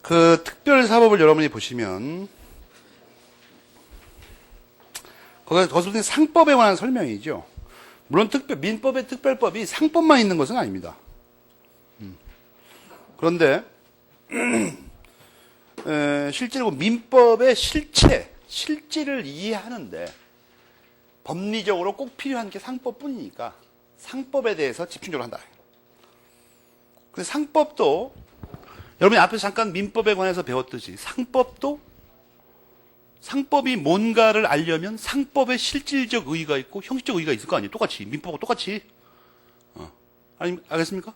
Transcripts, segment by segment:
그 특별사법을 여러분이 보시면 거기서 상법에 관한 설명이죠. 물론 민법의 특별법이 상법만 있는 것은 아닙니다. 그런데 실제로 민법의 실질을 이해하는데 법리적으로 꼭 필요한 게 상법뿐이니까 상법에 대해서 집중적으로 한다. 근데 상법도 여러분이 앞에서 잠깐 민법에 관해서 배웠듯이 상법이 뭔가를 알려면 상법의 실질적 의의가 있고 형식적 의의가 있을 거 아니에요. 똑같이 민법하고 똑같이. 아니 알겠습니까?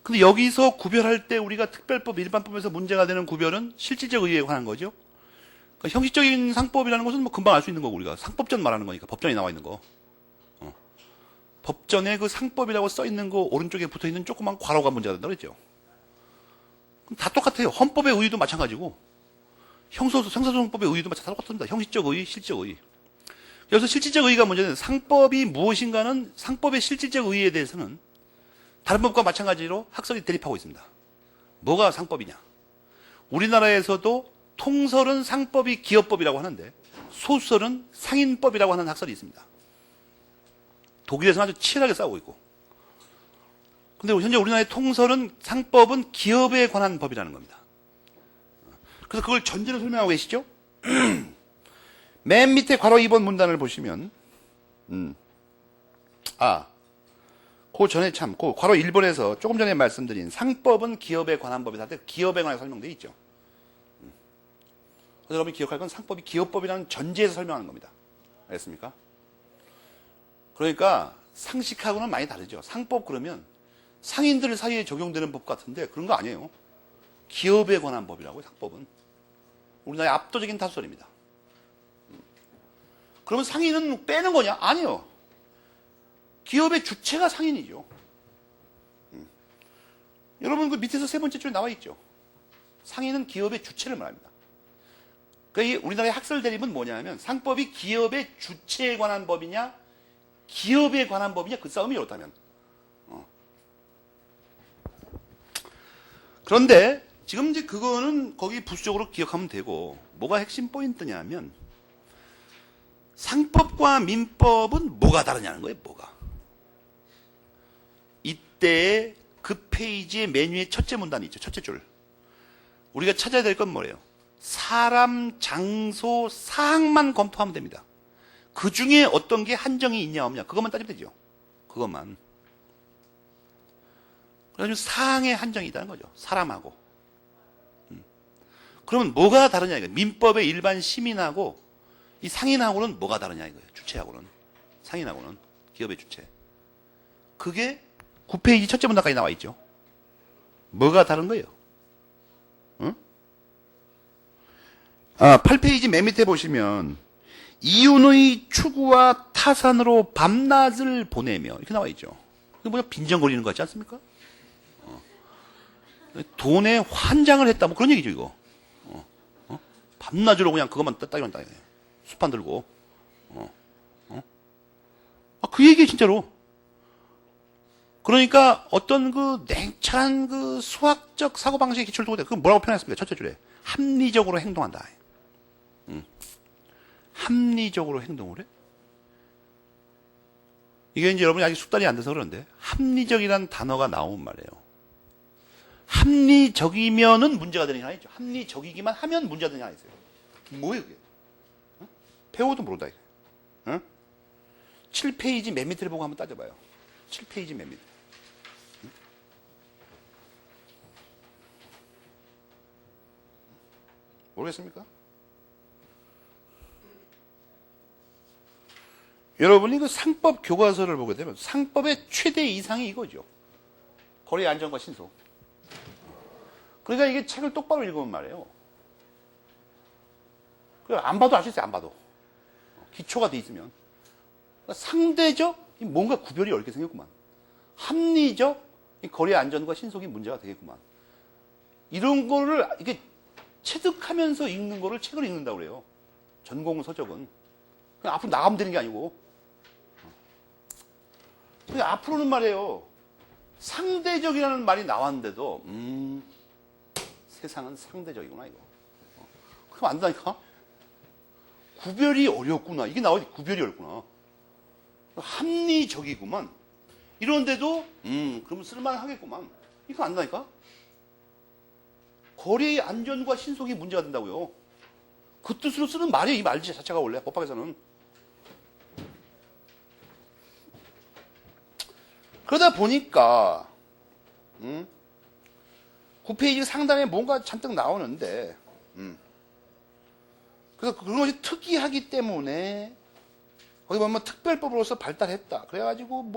근데 여기서 구별할 때 우리가 특별법, 일반법에서 문제가 되는 구별은 실질적 의의에 관한 거죠. 그러니까 형식적인 상법이라는 것은 뭐 금방 알 수 있는 거고 우리가 상법전 말하는 거니까 법전에 나와 있는 거. 법전에 그 상법이라고 써 있는 거 오른쪽에 붙어 있는 조그만 괄호가 문제가 된다 그랬죠. 그럼 다 똑같아요. 헌법의 의의도 마찬가지고 형사소송법의 의의도 마찬가지로 똑같습니다. 형식적 의의, 실질적 의의. 그래서 실질적 의의가 문제는 상법이 무엇인가는 상법의 실질적 의의에 대해서는 다른 법과 마찬가지로 학설이 대립하고 있습니다. 뭐가 상법이냐? 우리나라에서도 통설은 상법이 기업법이라고 하는데 소설은 상인법이라고 하는 학설이 있습니다. 독일에서는 아주 치열하게 싸우고 있고. 근데 현재 우리나라의 통설은 상법은 기업에 관한 법이라는 겁니다. 그래서 그걸 전제로 설명하고 계시죠? 맨 밑에 괄호 2번 문단을 보시면 그 전에 그 괄호 1번에서 조금 전에 말씀드린 상법은 기업에 관한 법이다. 기업에 관한 설명되어 있죠. 그래서 여러분이 기억할 건 상법이 기업법이라는 전제에서 설명하는 겁니다. 알겠습니까? 그러니까 상식하고는 많이 다르죠. 상법 그러면 상인들 사이에 적용되는 법 같은데 그런 거 아니에요. 기업에 관한 법이라고요. 상법은. 우리나라의 압도적인 다수설입니다. 그러면 상인은 빼는 거냐? 아니요. 기업의 주체가 상인이죠. 여러분 그 밑에서 세 번째 줄에 나와 있죠. 상인은 기업의 주체를 말합니다. 그러니까 우리나라의 학설 대립은 뭐냐면 상법이 기업의 주체에 관한 법이냐 기업에 관한 법이냐 그 싸움이 이렇다면. 그런데 지금 이제 그거는 거기 부수적으로 기억하면 되고 뭐가 핵심 포인트냐면 상법과 민법은 뭐가 다르냐는 거예요. 뭐가. 이때 그 페이지의 메뉴의 첫째 문단이 있죠. 첫째 줄. 우리가 찾아야 될 건 뭐예요? 사람, 장소, 사항만 검토하면 됩니다. 그 중에 어떤 게 한정이 있냐 없냐 그것만 따지면 되죠. 그것만. 그래가지고 사항의 한정이 있다는 거죠. 사람하고. 그러면 뭐가 다르냐 이거예요. 민법의 일반 시민하고 이 상인하고는 뭐가 다르냐 이거예요. 주체하고는. 상인하고는. 기업의 주체. 그게 9페이지 첫째 문단까지 나와 있죠. 뭐가 다른 거예요? 8페이지 맨 밑에 보시면 이윤의 추구와 타산으로 밤낮을 보내며 이렇게 나와 있죠. 이거 뭐야? 빈정거리는 거 같지 않습니까? 돈에 환장을 했다 뭐 그런 얘기죠 이거. 밤낮으로 그냥 그것만 따기만 따요. 수판 들고. 그 얘기예요 진짜로. 그러니까 어떤 그 냉철한 그 수학적 사고방식에 기초를 두고 그건 뭐라고 표현했습니까? 첫째 줄에 합리적으로 행동한다. 합리적으로 행동을 해? 이게 이제 여러분이 아직 숙달이 안 돼서 그러는데 합리적이라는 단어가 나오면 말이에요. 합리적이면은 문제가 되는 게 하나 있죠. 합리적이기만 하면 문제가 되는 게 하나 있어요. 뭐예요 그게? 배워도 모른다 이거. 7페이지 맨 밑을 보고 한번 따져봐요. 7페이지 맨 밑. 모르겠습니까? 여러분이 그 상법 교과서를 보게 되면 상법의 최대 이상이 이거죠. 거래 안전과 신속. 그러니까 이게 책을 똑바로 읽으면 말이에요. 안 봐도 알 수 있어요. 안 봐도. 기초가 돼 있으면. 그러니까 상대적 뭔가 구별이 어렵게 생겼구만. 합리적 거래 안전과 신속이 문제가 되겠구만. 이런 거를 이게 체득하면서 읽는 거를 책을 읽는다고 그래요. 전공 서적은. 그냥 앞으로 나가면 되는 게 아니고. 앞으로는 말이에요. 상대적이라는 말이 나왔는데도 세상은 상대적이구나, 이거. 그럼 안 된다니까? 구별이 어렵구나. 이게 나와야지. 구별이 어렵구나. 합리적이구만. 이런데도, 그러면 쓸만하겠구만. 이거 안 된다니까? 거래의 안전과 신속이 문제가 된다고요. 그 뜻으로 쓰는 말이에요. 이 말 자체가 원래 법학에서는. 그러다 보니까 9페이지 상단에 뭔가 잔뜩 나오는데 그래서 그런 것이 특이하기 때문에 거기 보면 특별법으로서 발달했다. 그래가지고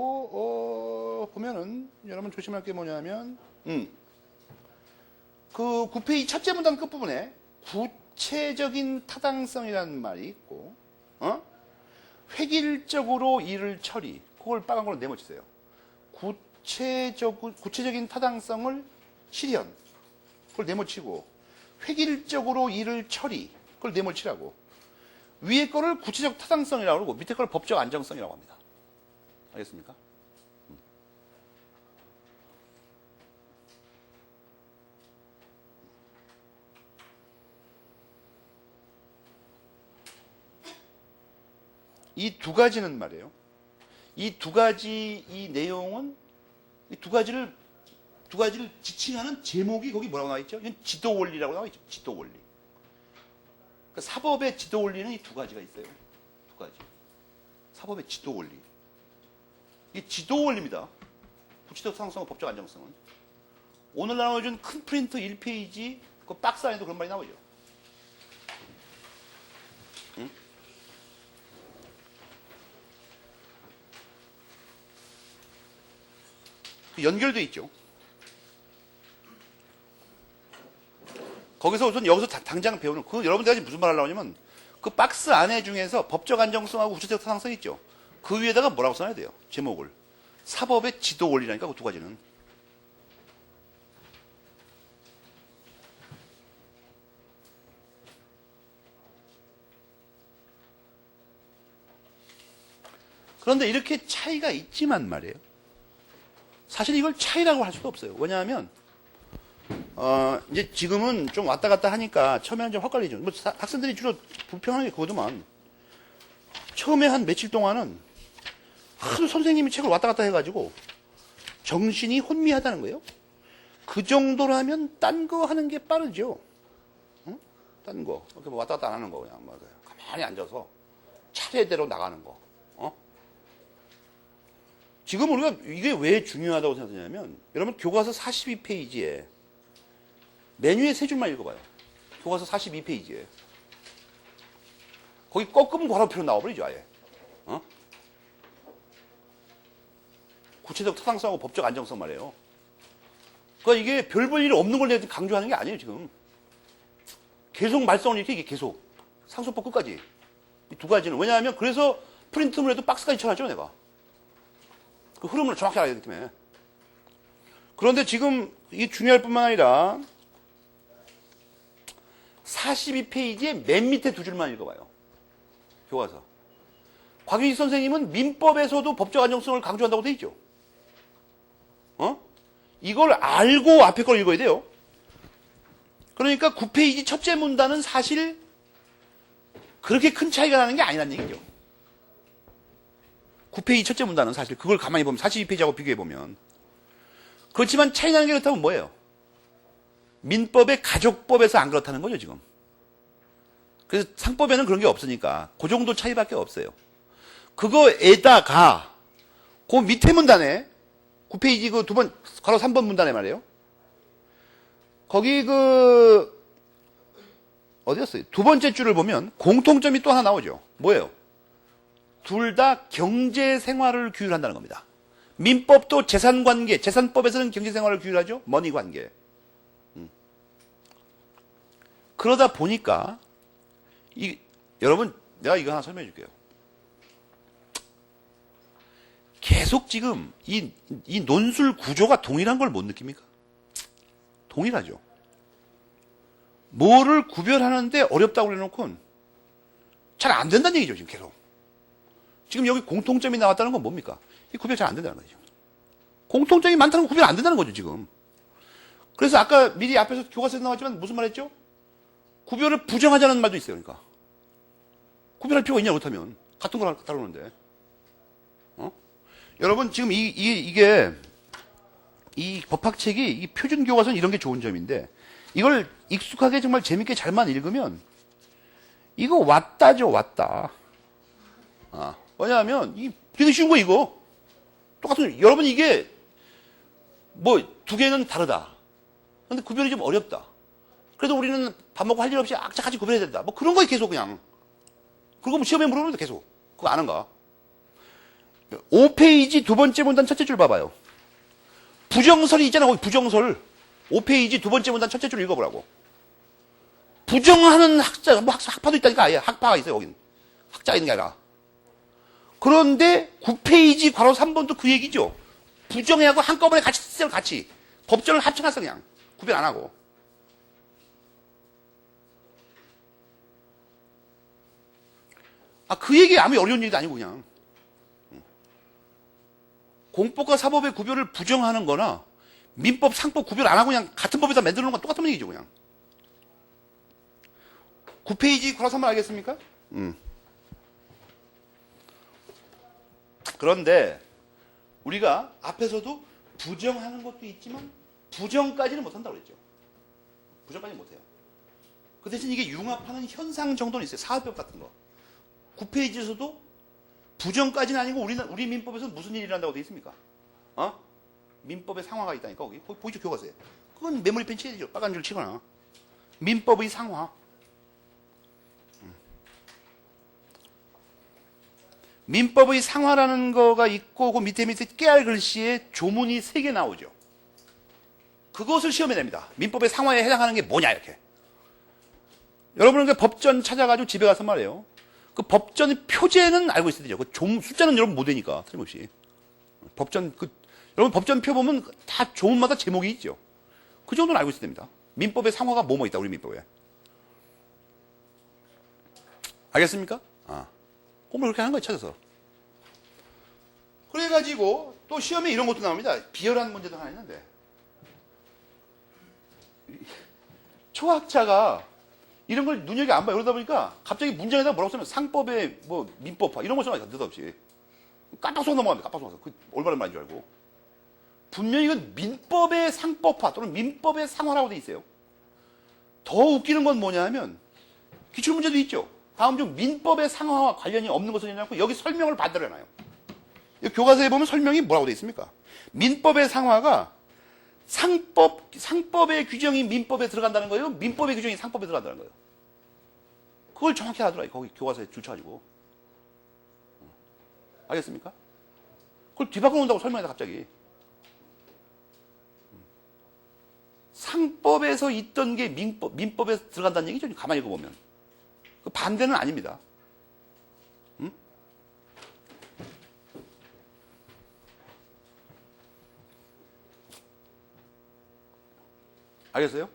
보면은 여러분 조심할 게 뭐냐면 그 9페이지 첫째 문단 끝부분에 구체적인 타당성이라는 말이 있고 획일적으로 일을 처리, 그걸 빨간 걸로 네모치세요. 구체적인 타당성을 실현, 그걸 네모치고, 획일적으로 일을 처리, 그걸 네모치라고. 위에 거를 구체적 타당성이라고 그러고 밑에 거를 법적 안정성이라고 합니다. 알겠습니까? 이 두 가지는 말이에요. 이 두 가지 이 내용은 이 두 가지를 지칭하는 제목이 거기 뭐라고 나와 있죠? 이건 지도 원리라고 나와 있죠. 지도 원리. 그러니까 사법의 지도 원리는 이 두 가지가 있어요. 두 가지. 사법의 지도 원리. 이 지도 원리입니다. 구체적 상성과 법적 안정성은. 오늘 나눠준 큰 프린트 1페이지 그 박스 안에도 그런 말이 나오죠. 응? 연결돼 있죠. 거기서 우선 여기서 당장 배우는 그 여러분들이 무슨 말 하려고 하냐면 그 박스 안에 중에서 법적 안정성하고 구체적 타당성 있죠. 그 위에다가 뭐라고 써야 돼요? 제목을. 사법의 지도 원리라니까 그 두 가지는. 그런데 이렇게 차이가 있지만 말이에요. 사실 이걸 차이라고 할 수도 없어요. 왜냐하면 이제 지금은 좀 왔다 갔다 하니까 처음에는 좀 헛갈리죠. 뭐 학생들이 주로 불평하는 게 그거더만. 처음에 한 며칠 동안은 하도 선생님이 책을 왔다 갔다 해가지고 정신이 혼미하다는 거예요. 그 정도라면 딴 거 하는 게 빠르죠. 응? 딴 거. 이렇게 뭐 왔다 갔다 안 하는 거 그냥 뭐 가만히 앉아서 차례대로 나가는 거. 지금 우리가 이게 왜 중요하다고 생각하냐면 여러분 교과서 42페이지에 메뉴에 세 줄만 읽어봐요. 교과서 42페이지에 거기 꺾으면 괄호표로 나와버리죠 아예. 구체적 타당성하고 법적 안정성 말이에요. 그러니까 이게 별 볼 일 없는 걸 내가 강조하는 게 아니에요 지금. 계속 말썽을 이렇게 이게 계속 상소법 끝까지 이 두 가지는. 왜냐하면 그래서 프린트물 해도 박스까지 쳐놨죠 내가. 그 흐름을 정확히 알아야 되기 때문에. 그런데 지금 이 중요할 뿐만 아니라 42페이지의 맨 밑에 두 줄만 읽어봐요. 교과서. 곽윤식 선생님은 민법에서도 법적 안정성을 강조한다고 돼 있죠. 이걸 알고 앞에 걸 읽어야 돼요. 그러니까 9페이지 첫째 문단은 사실 그렇게 큰 차이가 나는 게 아니란 얘기죠. 9페이지 첫째 문단은 사실 그걸 가만히 보면 42페이지하고 비교해보면. 그렇지만 차이 나는 게 그렇다면 뭐예요? 민법의 가족법에서 안 그렇다는 거죠 지금. 그래서 상법에는 그런 게 없으니까 그 정도 차이밖에 없어요. 그거에다가 그 밑에 문단에 9페이지 그 괄호 3번 문단에 말이에요. 거기 어디였어요? 두 번째 줄을 보면 공통점이 또 하나 나오죠. 뭐예요? 둘 다 경제생활을 규율한다는 겁니다. 민법도 재산관계, 재산법에서는 경제생활을 규율하죠. 머니관계. 그러다 보니까 여러분 내가 이거 하나 설명해 줄게요. 계속 지금 이 논술 구조가 동일한 걸 못 느낍니까? 동일하죠. 뭐를 구별하는데 어렵다고 그래놓고는 잘 안 된다는 얘기죠 지금 계속. 지금 여기 공통점이 나왔다는 건 뭡니까? 이 구별 잘 안 된다는 거죠. 공통점이 많다는 건 구별 안 된다는 거죠 지금. 그래서 아까 미리 앞에서 교과서에 나왔지만 무슨 말 했죠? 구별을 부정하자는 말도 있어요. 그러니까. 구별할 필요가 있냐, 그렇다면. 같은 걸 다루는데. 여러분, 지금 이게, 이 법학책이, 이 표준 교과서는 이런 게 좋은 점인데, 이걸 익숙하게 정말 재밌게 잘만 읽으면, 이거 왔다죠, 왔다. 뭐냐면, 이게 되게 쉬운 거, 이거. 똑같은, 여러분, 이게, 두 개는 다르다. 근데 구별이 좀 어렵다. 그래도 우리는 밥 먹고 할 일 없이 악착같이 구별해야 된다. 그런 거 계속 그냥. 그리고 시험에 물어보는데 계속. 그거 아는가? 5페이지 두 번째 문단 첫째 줄 봐봐요. 부정설이 있잖아, 거기 부정설. 5페이지 두 번째 문단 첫째 줄 읽어보라고. 부정하는 학자, 학파도 있다니까, 아예. 학파가 있어요, 거긴. 학자가 있는 게 아니라. 그런데 9페이지 괄호 3번도 그 얘기죠. 부정하고 한꺼번에 같이 쓰세요, 같이. 법전을 합쳐놨어, 그냥. 구별 안 하고. 그 얘기 아무 어려운 얘기도 아니고, 그냥. 공법과 사법의 구별을 부정하는 거나, 민법, 상법 구별 안 하고 그냥 같은 법에다 만들어 놓은 건 똑같은 얘기죠, 그냥. 9페이지 괄호 3번 알겠습니까? 그런데, 우리가 앞에서도 부정하는 것도 있지만, 부정까지는 못한다고 그랬죠. 부정까지는 못해요. 그 대신 이게 융합하는 현상 정도는 있어요. 사업법 같은 거. 9페이지에서도 부정까지는 아니고 우리 민법에서는 무슨 일을 한다고 되어 있습니까? 민법의 상화가 있다니까, 거기. 보이죠, 교과서에. 그건 메모리펜 쳐야 되죠. 빨간 줄 치거나. 민법의 상화. 민법의 상화라는 거가 있고, 그 밑에 깨알 글씨에 조문이 3개 나오죠. 그것을 시험에 냅니다. 민법의 상화에 해당하는 게 뭐냐, 이렇게. 여러분은 그 법전 찾아가지고 집에 가서 말이에요. 그 법전 표제는 알고 있어야 되죠. 그 숫자는 여러분 못 되니까, 틀림없이. 여러분 법전 표 보면 다 조문마다 제목이 있죠. 그 정도는 알고 있어야 됩니다. 민법의 상화가 뭐뭐 있다, 우리 민법에. 알겠습니까? 공부를 그렇게 하는 거예요, 찾아서. 그래가지고, 또 시험에 이런 것도 나옵니다. 비열한 문제도 하나 있는데. 초학자가 이런 걸 눈여겨 안 봐요. 그러다 보니까 갑자기 문장에다 뭐라고 쓰면 상법에 민법화 이런 거 써놔요. 느닷없이. 깜빡 속아 넘어갑니다. 깜빡 속아서. 그 올바른 말인 줄 알고. 분명히 이건 민법의 상법화 또는 민법의 상화라고 돼 있어요. 더 웃기는 건 뭐냐 하면 기출문제도 있죠. 다음 중 민법의 상화와 관련이 없는 것은 있냐고 여기 설명을 반대로 해놔요. 교과서에 보면 설명이 뭐라고 돼 있습니까? 민법의 상화가 상법의 규정이 민법에 들어간다는 거예요? 민법의 규정이 상법에 들어간다는 거예요? 그걸 정확히 하더라, 거기 교과서에 줄쳐가지고. 알겠습니까? 그걸 뒤바꿔 놓는다고 설명해서 갑자기. 상법에서 있던 게 민법에 들어간다는 얘기죠, 가만히 읽어보면. 그 반대는 아닙니다. 알겠어요?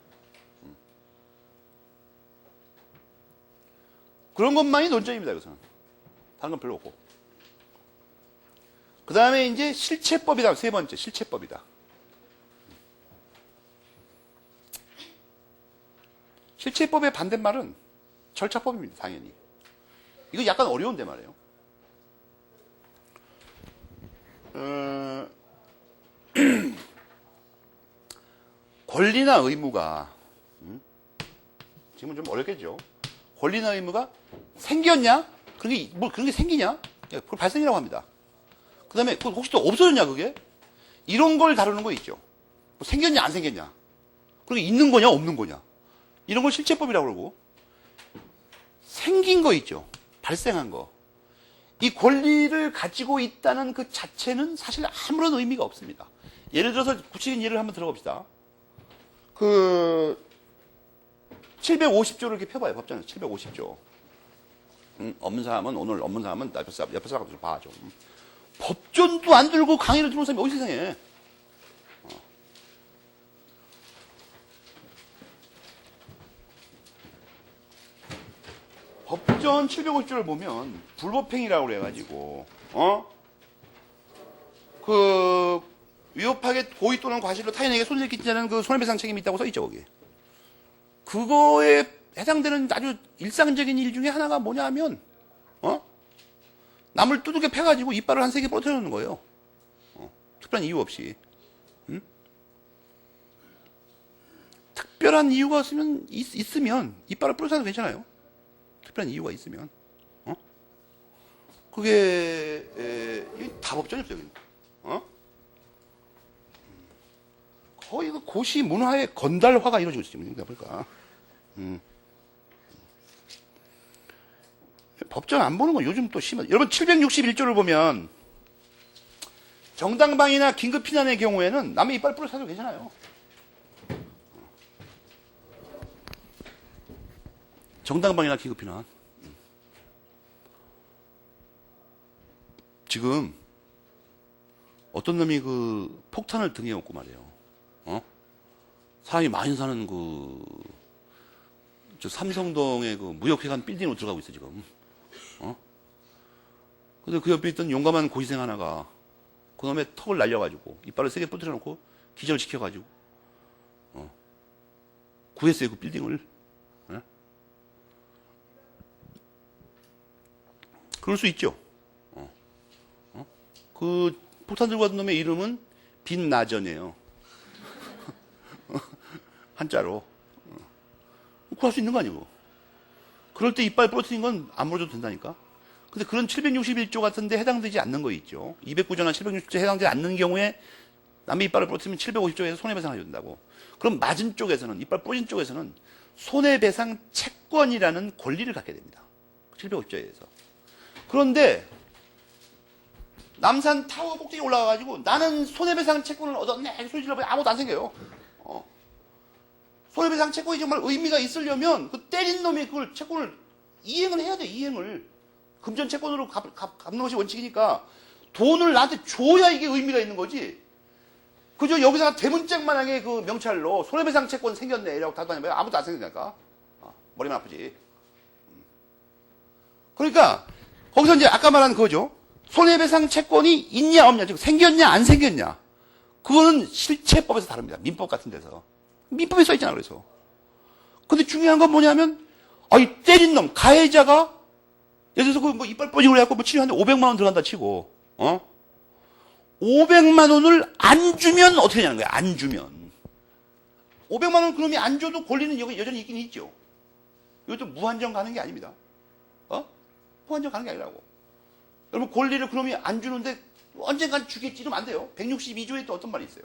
그런 것만이 논점입니다, 여기서는. 다른 건 별로 없고. 그 다음에 이제 실체법이다. 세 번째, 실체법이다. 실체법의 반대말은 절차법입니다, 당연히. 이거 약간 어려운데 말이에요. 권리나 의무가, 지금은 좀 어렵겠죠. 권리나 의무가 생겼냐? 그런 게 생기냐? 그걸 발생이라고 합니다. 그 다음에, 혹시 또 없어졌냐, 그게? 이런 걸 다루는 거 있죠. 생겼냐, 안 생겼냐? 그게 있는 거냐, 없는 거냐? 이런 걸 실체법이라고 그러고, 생긴 거 있죠. 발생한 거. 이 권리를 가지고 있다는 그 자체는 사실 아무런 의미가 없습니다. 예를 들어서 구체적인 예를 한번 들어가 봅시다. 750조를 이렇게 펴봐요, 법전에서. 750조. 없는 사람은, 오늘 없는 사람은 옆에 사람도 좀 봐, 좀. 법전도 안 들고 강의를 들어온 사람이 어디 세상에. 법전 750조를 보면, 불법행위라고 그래가지고, 위협하게 고의 또는 과실로 타인에게 손해를 끼치는 그 손해배상 책임이 있다고 써있죠, 거기. 그거에 해당되는 아주 일상적인 일 중에 하나가 뭐냐 하면, 남을 두둑에 패가지고 이빨을 한 3개 부러뜨려 놓는 거예요. 특별한 이유 없이. 응? 특별한 이유가 있으면 이빨을 부러뜨려도 괜찮아요. 특별한 이유가 있으면. 그게, 답업전이었어요, 여기는. 거의 그 고시 문화의 건달화가 이루어지고 있어요, 지금 보니까. 법전 안 보는 건 요즘 또 심하죠. 여러분 761조를 보면 정당방위나 긴급피난의 경우에는 남의 이빨 부러뜨려도 괜찮아요. 정당방위나 긴급피난. 지금 어떤 놈이 그 폭탄을 등에 업고 말이에요. 사람이 많이 사는 저 삼성동의 그 무역회관 빌딩으로 들어가고 있어, 지금. 근데 그 옆에 있던 용감한 고시생 하나가 그놈의 턱을 날려가지고 이빨을 세게 부러뜨려 놓고 기절시켜가지고, 구했어요, 그 빌딩을. 그럴 수 있죠. 그 폭탄 들고 갔던 놈의 이름은 빛나전이에요. 한자로. 구할 수 있는 거 아니고. 그럴 때 이빨 부러뜨린 건 안 물어줘도 된다니까. 근데 그런 761조 같은데 해당되지 않는 거 있죠. 209조나 760조 해당되지 않는 경우에 남의 이빨을 부러뜨리면 750조에서 손해배상을 해준다고. 그럼 맞은 쪽에서는, 이빨 부러진 쪽에서는 손해배상 채권이라는 권리를 갖게 됩니다. 750조에서. 그런데 남산 타워 꼭대기 올라가가지고 나는 손해배상 채권을 얻었네 소리 질러보니 아무도 안 생겨요. 손해배상 채권이 정말 의미가 있으려면 그 때린 놈이 그걸 채권을 이행을 해야 돼. 이행을. 금전 채권으로 갚는 것이 원칙이니까 돈을 나한테 줘야 이게 의미가 있는 거지. 그저 여기다가 대문짝만하게 그 명찰로 손해배상 채권 생겼네 이라고 다다니면 아무도 안 생기니까 머리만 아프지. 그러니까 거기서 이제 아까 말한 그거죠. 손해배상 채권이 있냐 없냐, 즉 생겼냐 안 생겼냐, 그거는 실체법에서 다릅니다. 민법 같은 데서. 민법에 써 있잖아. 그래서. 근데 중요한 건 뭐냐면, 이 때린 놈, 가해자가 예를 들어서 그 이빨 뽀지고 그래갖고 치료하는데 500만 원 들어간다 치고, 500만 원을 안 주면 어떻게 하냐는 거야. 안 주면 500만 원 그놈이 안 줘도 권리는 여전히 있긴 있죠. 이것도 무한정 가는 게 아닙니다. 무한정 가는 게 아니라고. 여러분 권리를 그놈이 안 주는데 언젠간 주겠지 이러면 안 돼요. 162조에 또 어떤 말이 있어요.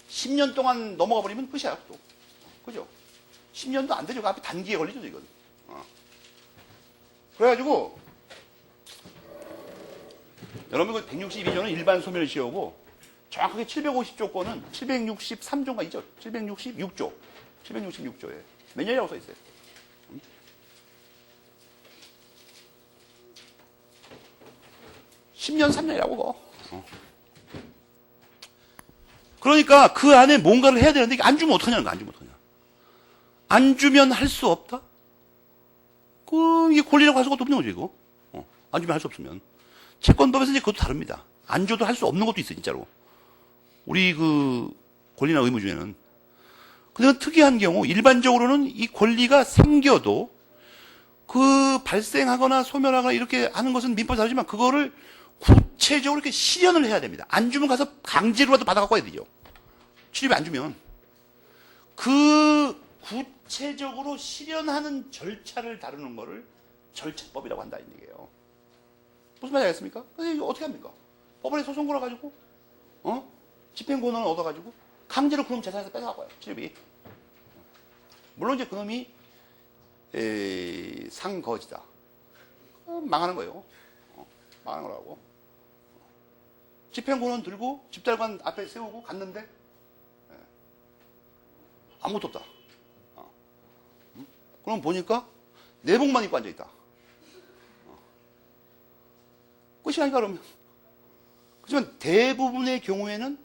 10년 동안 넘어가 버리면 끝이야 또. 그죠? 10년도 안 되죠. 그 앞에 단기에 걸리죠 이건. 그래가지고 여러분 그 162조는 일반 소멸시효고 정확하게 750조 거는 763조가 있죠. 766조. 766조에 몇 년이라고 써 있어요. 10년 3년이라고 그거. 그러니까 그 안에 뭔가를 해야 되는데 안 주면 어떡하냐는 거야. 안 주면 어떡하냐. 안 주면 할 수 없다? 이게 권리라고 할 수가 없는 거죠, 이거. 안 주면 할 수 없으면. 채권법에서 이제 그것도 다릅니다. 안 줘도 할 수 없는 것도 있어요, 진짜로. 우리 그 권리나 의무 중에는. 근데 특이한 경우, 일반적으로는 이 권리가 생겨도 그 발생하거나 소멸하거나 이렇게 하는 것은 민법이 다르지만 그거를 구체적으로 이렇게 실현을 해야 됩니다. 안 주면 가서 강제로라도 받아갖고 와야 되죠. 치료비 안 주면. 그 구체적으로 실현하는 절차를 다루는 거를 절차법이라고 한다, 이 얘기예요. 무슨 말인지 알겠습니까? 이거 어떻게 합니까? 법원에 소송 걸어가지고, 집행권을 얻어가지고, 강제로 그놈 재산에서 뺏어갖고 와요, 치료비. 물론 이제 그놈이, 상거지다. 망하는 거예요. 망하는 거라고. 집행권은 들고 집달관 앞에 세우고 갔는데 아무것도 없다. 그럼 보니까 내복만 입고 앉아있다. 끝이 아니까 그러면. 하지만 대부분의 경우에는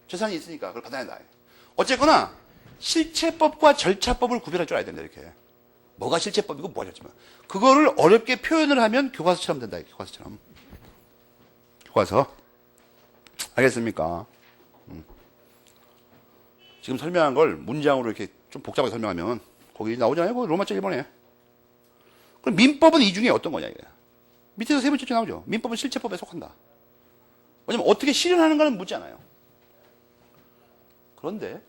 재산이 있으니까 그걸 받아야 된다. 어쨌거나 실체법과 절차법을 구별할 줄 알아야 된다. 이렇게. 뭐가 실체법이고 뭐가 절차법. 그거를 어렵게 표현을 하면 교과서처럼 된다. 교과서처럼. 와서. 알겠습니까? 지금 설명한 걸 문장으로 이렇게 좀 복잡하게 설명하면 거기 나오잖아요. 그 로마적 1번에. 그럼 민법은 이 중에 어떤 거냐, 이게. 밑에서 세 번째 줄 나오죠. 민법은 실체법에 속한다. 왜냐면 어떻게 실현하는가는 묻잖아요. 그런데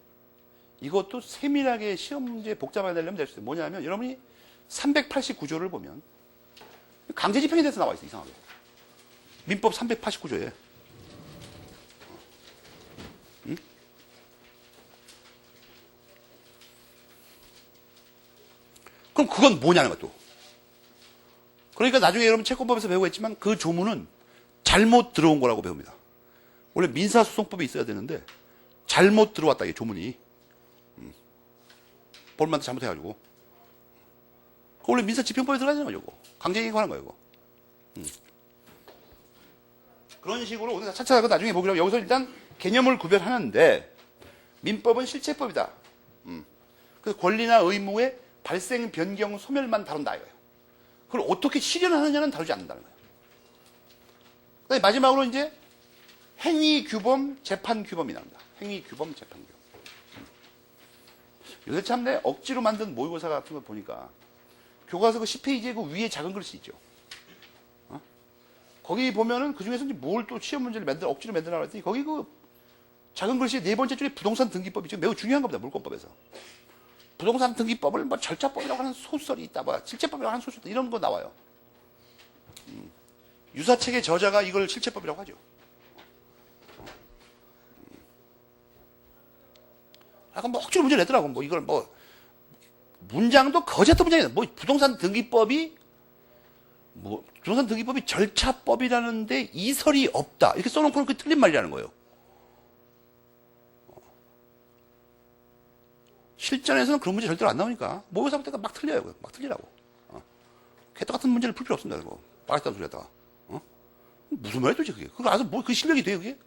이것도 세밀하게 시험 문제 복잡하게 내려면 될 수 있어요. 뭐냐면 여러분이 389조를 보면 강제집행에 대해서 나와 있어요. 이상하게. 민법 389조에. 그럼 그건 뭐냐는 것도. 그러니까 나중에 여러분 채권법에서 배우겠지만 그 조문은 잘못 들어온 거라고 배웁니다. 원래 민사소송법이 있어야 되는데 잘못 들어왔다, 이게 조문이. 법률한테 잘못해가지고. 원래 민사집행법에 들어가야 되는 거죠. 강제행위 하는 거예요, 이거. 그런 식으로 오늘 차차하고 나중에 보기로 하고 여기서 일단 개념을 구별하는데 민법은 실체법이다. 그래서 권리나 의무의 발생, 변경, 소멸만 다룬다 이거예요. 그걸 어떻게 실현하느냐는 다루지 않는다는 거예요. 그다음에 마지막으로 이제 행위 규범, 재판 규범이 나옵니다. 행위 규범, 재판 규범. 요새 참 내 억지로 만든 모의고사 같은 거 보니까 교과서 그 10페이지에 그 위에 작은 글씨 있죠. 거기 보면은 그 중에서 뭘 또 시험 문제를 억지로 만들라고 했더니 거기 그 작은 글씨 네 번째 줄에 부동산 등기법이 지금 매우 중요한 겁니다. 물권법에서. 부동산 등기법을 뭐 절차법이라고 하는 소설이 있다, 뭐 실체법이라고 하는 소설이 있다, 이런 거 나와요. 유사책의 저자가 이걸 실체법이라고 하죠. 약간 뭐 억지로 문제 내더라고. 뭐 이걸 뭐 문장도 거짓 같은 문장이에요. 뭐 부동산 등기법이 절차법이라는데 이설이 없다, 이렇게 써놓고는 그게 틀린 말이라는 거예요. 실전에서는 그런 문제 절대로 안 나오니까 모의고사 볼 때가 막 틀려요. 막 틀리라고. 개떡 같은 문제를 풀 필요 없습니다. 그거 빠졌다는 소리 했다가. 무슨 말이야 도대체 그게. 그거 알아서 뭐 그 실력이 돼요 그게.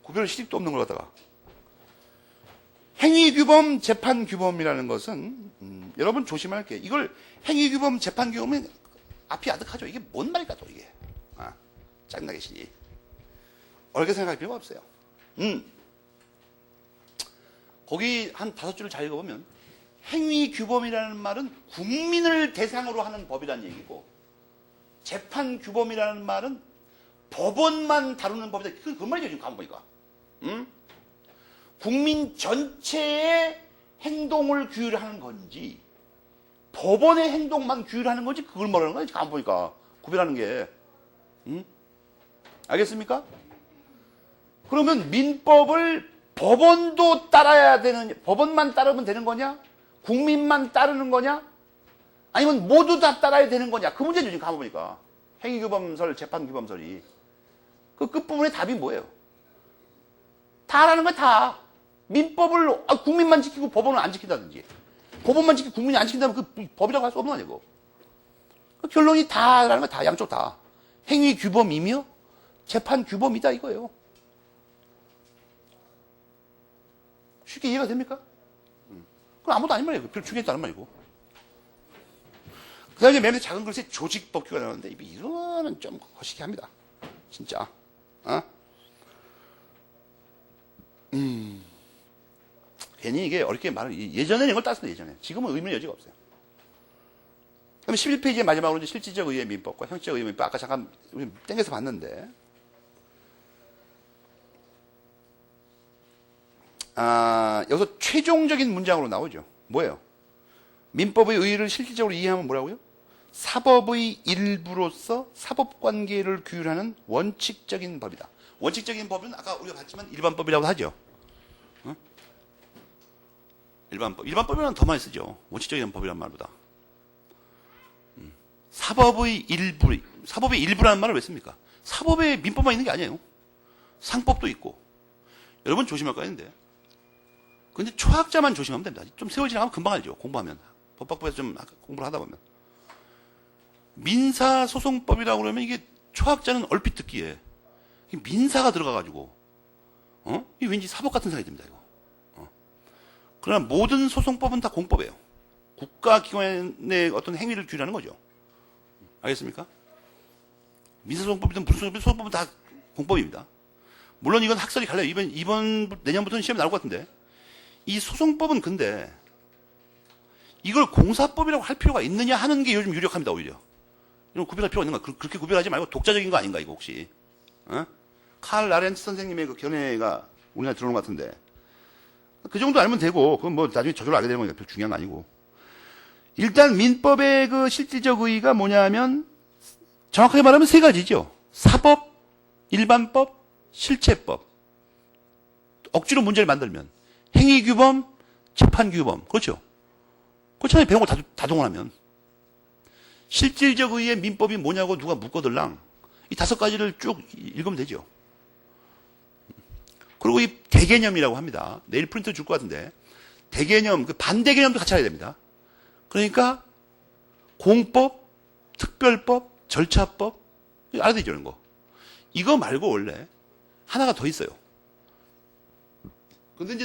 구별 시집도 없는 걸 갖다가. 행위규범, 재판규범이라는 것은 여러분 조심할 게, 이걸 행위규범, 재판규범은 앞이 아득하죠. 이게 뭔 말일까 또 이게. 짜증나게 시리. 어렵게 생각할 필요가 없어요. 거기 한 5줄을 잘 읽어보면 행위규범이라는 말은 국민을 대상으로 하는 법이라는 얘기고, 재판규범이라는 말은 법원만 다루는 법이다. 그 말이죠 지금 가만 보니까. 국민 전체의 행동을 규율하는 건지 법원의 행동만 규율하는 건지 그걸 말하는 거야. 가만 보니까 구별하는 게. 알겠습니까? 그러면 민법을 법원도 따라야 되는, 법원만 따르면 되는 거냐? 국민만 따르는 거냐? 아니면 모두 다 따라야 되는 거냐? 그 문제죠 지금 가만 보니까. 행위규범설, 재판규범설이. 그 끝부분의 답이 뭐예요? 다라는 거야, 다. 민법을 국민만 지키고 법원은 안 지킨다든지, 법원만 지키고 국민이 안 지킨다면 그 법이라고 할 수 없는 거 아니고. 그 결론이 다라는 거야, 다. 양쪽 다. 행위규범이며 재판규범이다 이거예요. 쉽게 이해가 됩니까? 그건 아무도 아닌 말이에요. 별 중요했다는 말이고. 그 다음에 맨 밑에 작은 글씨에 조직법규가 나오는데, 이거는 좀 거시기 합니다. 진짜. 괜히 이게 어렵게 예전에는 이걸 땄습니다, 예전에. 지금은 의문의 여지가 없어요. 그럼 11페이지의 마지막으로 이제 실질적 의의 민법과 형식적 의의 민법, 아까 잠깐 우리 땡겨서 봤는데, 여기서 최종적인 문장으로 나오죠. 뭐예요? 민법의 의의를 실질적으로 이해하면 뭐라고요? 사법의 일부로서 사법관계를 규율하는 원칙적인 법이다. 원칙적인 법은 아까 우리가 봤지만 일반법이라고 하죠. 일반법. 일반법이라는 더 많이 쓰죠. 원칙적인 법이란 말보다. 사법의 일부, 사법의 일부라는 말을 왜 씁니까? 사법에 민법만 있는 게 아니에요. 상법도 있고. 여러분 조심할 거 아닌데. 근데 초학자만 조심하면 됩니다. 좀 세월 지나가면 금방 알죠. 공부하면. 법학부에서 좀 공부를 하다 보면. 민사소송법이라고 그러면 이게 초학자는 얼핏 듣기에 민사가 들어가가지고, 이게 왠지 사법 같은 생각이 듭니다, 이거. 그러나 모든 소송법은 다 공법이에요. 국가기관의 어떤 행위를 규율하는 거죠. 알겠습니까? 민사소송법이든 무슨 소송법은 다 공법입니다. 물론 이건 학설이 갈려요. 내년부터는 시험에 나올 것 같은데. 이 소송법은 근데 이걸 공사법이라고 할 필요가 있느냐 하는 게 요즘 유력합니다, 오히려. 이런 구별할 필요가 있는 거야. 그렇게 구별하지 말고 독자적인 거 아닌가, 이거 혹시. 어? 칼 라렌츠 선생님의 그 견해가 우리나라에 들어오는 것 같은데. 그 정도 알면 되고, 그건 뭐 나중에 저절로 알게 되는 거니까 별 중요한 거 아니고. 일단 민법의 그 실질적 의의가 뭐냐면, 정확하게 말하면 세 가지죠. 사법, 일반법, 실체법. 억지로 문제를 만들면. 행위규범, 재판규범. 그렇죠. 그렇잖아요. 배운 걸 다 동원하면. 실질적 의의의 민법이 뭐냐고 누가 묻거들랑 이 5가지를 쭉 읽으면 되죠. 그리고 이 대개념이라고 합니다. 내일 프린트 줄 것 같은데 대개념, 그 반대개념도 같이 알아야 됩니다. 그러니까 공법, 특별법, 절차법 알아야 되죠, 이런 거. 이거 말고 원래 하나가 더 있어요. 근데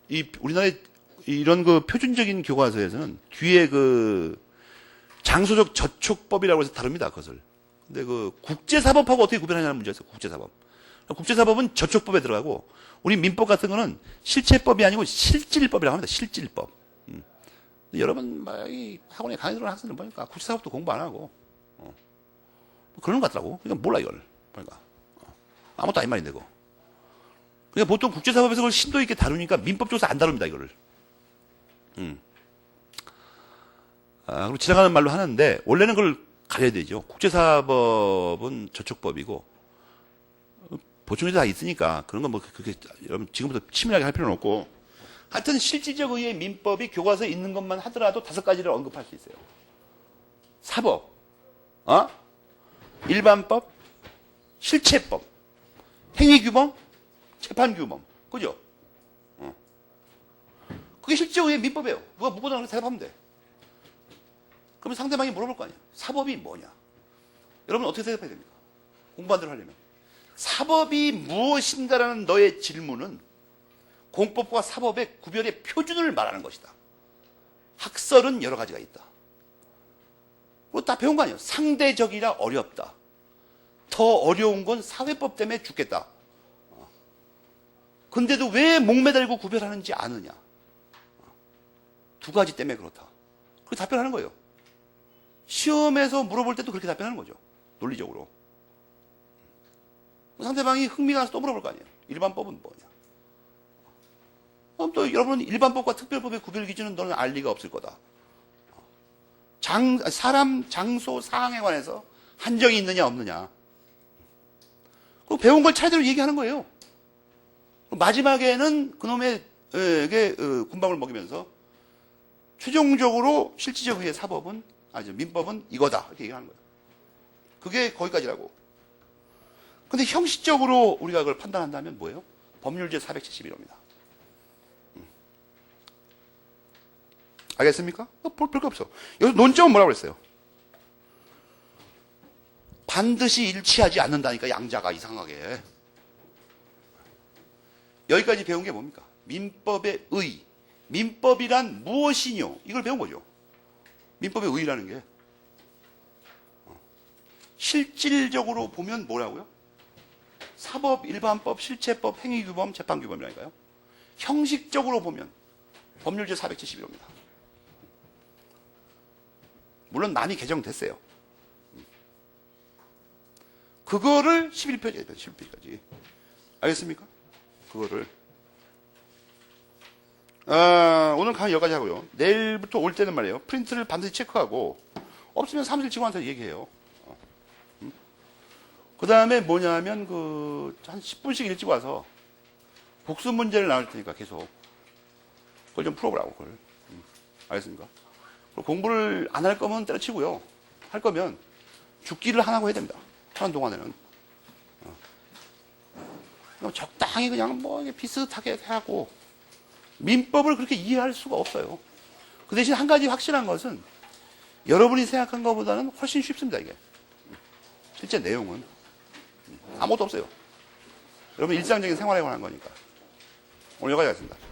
이제 우리나라의 이런 그 표준적인 교과서에서는 뒤에 그 장소적 저촉법이라고 해서 다릅니다, 그것을. 근데 그 국제사법하고 어떻게 구별하냐는 문제였어요, 국제사법. 국제사법은 저촉법에 들어가고, 우리 민법 같은 거는 실체법이 아니고 실질법이라고 합니다, 실질법. 여러분, 이 학원에 강의 들어온 학생들 보니까 국제사법도 공부 안 하고, 뭐 그런 것 같더라고. 그러니까 몰라, 이걸. 보니까. 아무것도 아닌 말인데, 그거. 그러니까 보통 국제사법에서 그걸 심도 있게 다루니까 민법 쪽에서 안 다룹니다, 이거를. 그리고 지나가는 말로 하는데, 원래는 그걸 가려야 되죠. 국제사법은 저촉법이고, 보충이 다 있으니까, 그런 건 뭐, 그렇게, 여러분, 지금부터 치밀하게 할 필요는 없고, 하여튼 실질적 의의 민법이 교과서에 있는 것만 하더라도 5가지를 언급할 수 있어요. 사법, 일반법, 실체법, 행위규범, 재판규범. 그죠? 그게 실질적 의의 민법이에요. 누가 묻고도 대답하면 돼. 그러면 상대방이 물어볼 거 아니야. 사법이 뭐냐? 여러분 어떻게 대답해야 됩니까? 공부한 대로 하려면. 사법이 무엇인가라는 너의 질문은 공법과 사법의 구별의 표준을 말하는 것이다. 학설은 여러 가지가 있다. 그거 다 배운 거 아니에요. 상대적이라 어렵다. 더 어려운 건 사회법 때문에 죽겠다. 근데도 왜 목매달고 구별하는지 아느냐. 2가지 때문에 그렇다. 그렇게 답변하는 거예요. 시험에서 물어볼 때도 그렇게 답변하는 거죠. 논리적으로. 상대방이 흥미가 나서 또 물어볼 거 아니에요. 일반법은 뭐냐. 그럼 또 여러분은 일반법과 특별법의 구별 기준은 너는 알 리가 없을 거다. 사람, 장소, 사항에 관해서 한정이 있느냐 없느냐. 그리고 배운 걸 차례대로 얘기하는 거예요. 마지막에는 그놈에게 군밤을 먹이면서 최종적으로 실질적 의의 사법은 민법은 이거다 이렇게 얘기하는 거예요. 그게 거기까지라고. 근데 형식적으로 우리가 그걸 판단한다면 뭐예요? 법률제 471호입니다. 알겠습니까? 별거 없어. 여기서 논점은 뭐라고 그랬어요? 반드시 일치하지 않는다니까, 양자가 이상하게. 여기까지 배운 게 뭡니까? 민법의 의. 민법이란 무엇이뇨? 이걸 배운 거죠. 민법의 의라는 게. 실질적으로 보면 뭐라고요? 사법, 일반법, 실체법, 행위규범, 재판규범이라니까요. 형식적으로 보면 법률제 471호입니다. 물론 많이 개정됐어요. 그거를 11페이지에 11페이지까지. 알겠습니까? 그거를. 오늘 강의 여기까지 하고요. 내일부터 올 때는 말이에요. 프린트를 반드시 체크하고, 없으면 사무실 직원한테 얘기해요. 그 다음에 뭐냐면, 한 10분씩 일찍 와서, 복수 문제를 나눌 테니까 계속. 그걸 좀 풀어보라고, 그걸. 알겠습니까? 공부를 안 할 거면 때려치고요. 할 거면, 죽기를 안 하고 해야 됩니다. 하는 동안에는. 적당히 그냥 비슷하게 하고, 민법을 그렇게 이해할 수가 없어요. 그 대신 한 가지 확실한 것은, 여러분이 생각한 것보다는 훨씬 쉽습니다, 이게. 실제 내용은. 아무것도 없어요. 여러분 일상적인 생활에 관한 거니까. 오늘 여기까지 하겠습니다.